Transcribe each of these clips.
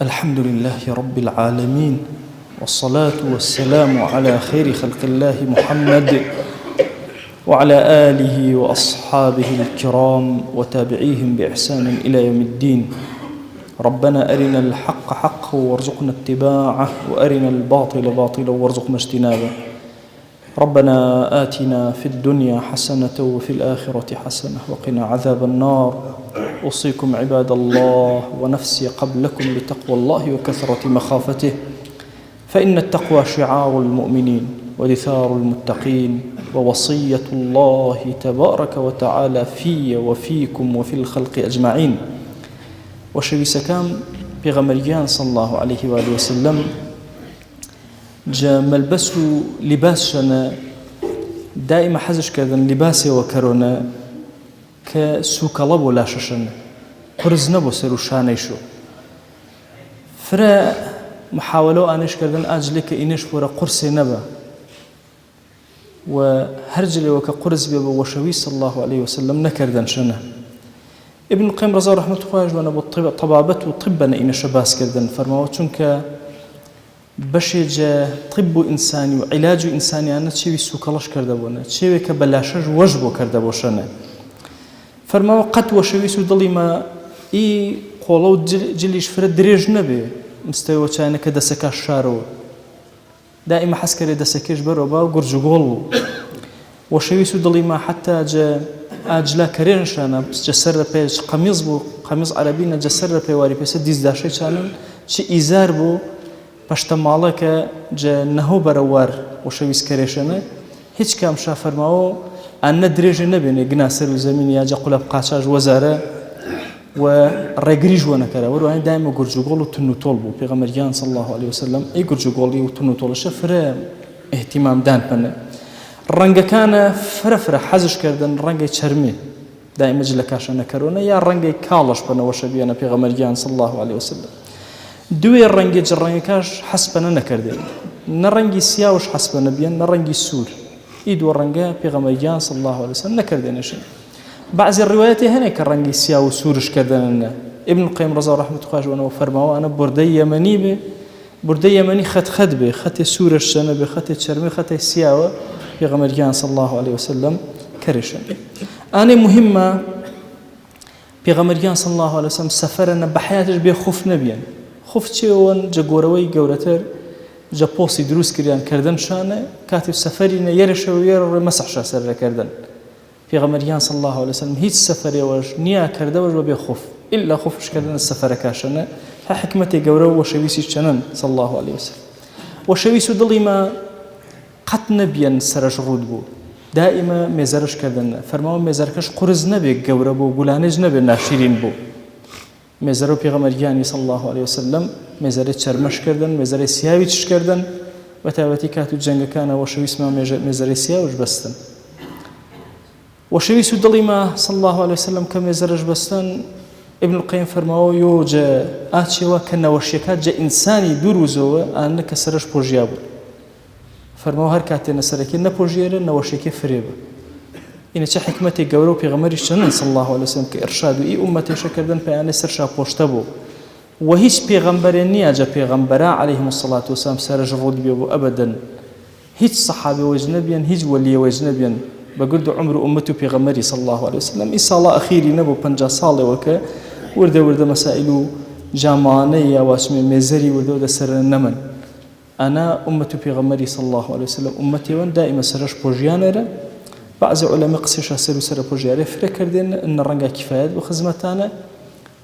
الحمد لله رب العالمين، والصلاة والسلام على خير خلق الله محمد وعلى آله وأصحابه الكرام وتابعيهم بإحسان إلى يوم الدين. ربنا أرنا الحق حقا وارزقنا اتباعه، وأرنا الباطل باطلا وارزقنا اجتنابه. ربنا آتنا في الدنيا حسنة وفي الآخرة حسنة وقنا عذاب النار. أوصيكم عباد الله ونفسي قبلكم بتقوى الله وكثرة مخافته، فإن التقوى شعار المؤمنين ودثار المتقين، ووصية الله تبارك وتعالى في وفيكم وفي الخلق أجمعين. وشويسكام بغمريان صلى الله عليه وآله وسلم جا ملبس لباسنا دائما حزش كذا لباسي وكرونا كسوك الله ولا ششنا قرز نبو سروشانيشو فرا محاولو أنش كذا أجلك إنش ورا قرصي نبا وهرجلي وكقرز بيبا وشوي صلى الله عليه وسلم نكردن شنا. ابن القيم رضي رحمة الله وانا طبابته طبنا إن شباس كردن فرماو چونك بشيجا طب إنساني وعلاج إنساني أنا تشوي سوكلاش كردبونا تشوي كبلاشج وجبو كردبوشنا. فرماو قد وشوي سودلي ما قولو جليش فرد دريج نبي مستوى كان كذا سكاش شارو دائما حسكري دسكيش بروبا وقرجقولو وشوي سودلي ما حتى جا أجلا كرينشانا جسر بيج قميص بو قميص عربينا جسر بيواري بس ديز داشي كانن شي إزار بو پشتمالك جا نهو بروار وشويس كريشنا هيج كام شافر ماو أن دريج نبيني جناسر وزمين يا جا قلب قاشاج وزارة ورجريج ونكرا وروان دائما قرجقول وتنو طلبو بيغمريان صلى الله عليه وسلم أي قرجقولي وتنو طول شفر اهتمام دان بنا الرنجة كان فرفرة حزش كردن رنجة شرمي دائما جلكاش نكرونا يا رنجة كالش بنا وشبينا بيغمريان صلى الله عليه وسلم دوي الرنجة جرنجكاش حسبنا نكردين نرنجي سياوش حسبنا بيان نرنجي السور إيدو الرنجة بيغمريان صلى الله عليه وسلم نكردين شيء. بعض الروايات هنا كرنجي سياو سورش كردنا. ابن القيم رضي رحمة الله وانا وفرماوا أنا بردي يمني به بردي يمني خد به خد سورش سنة به خد شرمي خد سياو بيغمريان صلى الله عليه وسلم كرشن. أنا مهمة بيغمريان صلى الله عليه وسلم سفرنا بحياتش بيخوف نبيان خوف چون جگوروی گورتر جپوسی دروس کردن کردن شانه کاتب سفرینه یرش و یر مسح سر کردن. پیغمبریان صلی الله علیه وسلم هیچ سفری وش نیا کرده وش بی خوف إلا خوفش کردن السفر کاشنه حکمتی گورو و شویسی چنن صلی الله علیه وسلم و شویسو دلی ما قط نبیان سرش رود بو دائما مزارش کردن فرماو مزارکش قرز نبی گورو بو گلانج نبی ناشرین بو مزارو پیغمبریانی صلی الله علیه وسلم مزار چرمش کردن مزار سیاوی چش کردن و تابتی کاتو جنگ کان و شویس ما مزار سیاوش بستن و شویس دلی ما صلی الله علیه وسلم کمزارش بستن. ابن القيم فرماو يوجا آتشوا كنوشيكات جا إنساني دروزو أنك سرش بوجيابو فرماو هركاتنا سركي نبوجيرا نوشيكي فريبا إن چه حكمتي قورو پیغمبري شنن صلى الله عليه وسلم كإرشاد إي أمتي شكردن بياني سرشا پوشتبو وهيش پیغمبريني أجا پیغمبرا عليهم الصلاة والسلام سرج رود بيبو أبدا هيش صحابي وجنبيا هيش ولي وجنبيا بقولد عمر أمته پیغمبري صلى الله عليه وسلم إي صلاة أخيري نبو پنجا صالي وكا ورده مسائلو جامعانية واسمي ميزري ورده سر النمن. أنا أمتي پیغمبري صلى الله عليه وسلم أمتي وان دائما سرش بوجيانا بعض علماء قصيش سر وسر بوجياري فكردين ان الرنجا كفايات وخدمتانا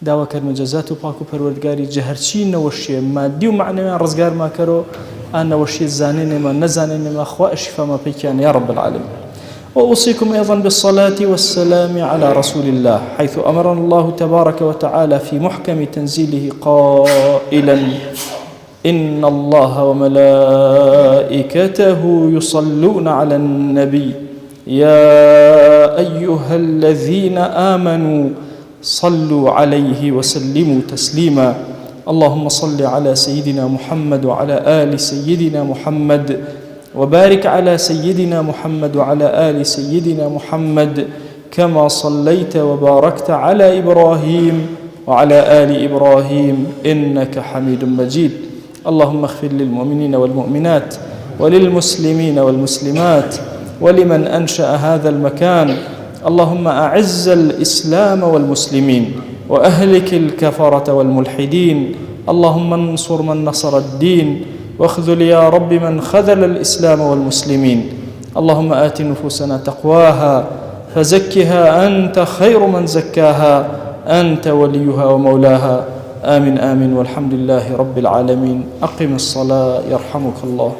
داوا كرم جزاتو باكو پروردگاري جهرچي نوشي مادي ومعنوي رزقار ما كرو انا وشي زانين ما نزانين ما اخوا شفا ما بكان يا رب العالمين. واوصيكم ايضا بالصلاه والسلام على رسول الله حيث امرنا الله تبارك وتعالى في محكم تنزيله قائلا ان الله وملائكته يصلون على النبي يا أيها الذين آمنوا صلوا عليه وسلموا تسليما. اللهم صل على سيدنا محمد وعلى آل سيدنا محمد وبارك على سيدنا محمد وعلى آل سيدنا محمد كما صليت وباركت على إبراهيم وعلى آل إبراهيم إنك حميد مجيد. اللهم اغفر للمؤمنين والمؤمنات وللمسلمين والمسلمات ولمن أنشأ هذا المكان. اللهم أعز الإسلام والمسلمين وأهلك الكفرة والملحدين. اللهم انصر من نصر الدين واخذل يا رب من خذل الإسلام والمسلمين. اللهم آت نفوسنا تقواها فزكها أنت خير من زكاها أنت وليها ومولاها. آمين آمين والحمد لله رب العالمين. أقم الصلاة يرحمك الله.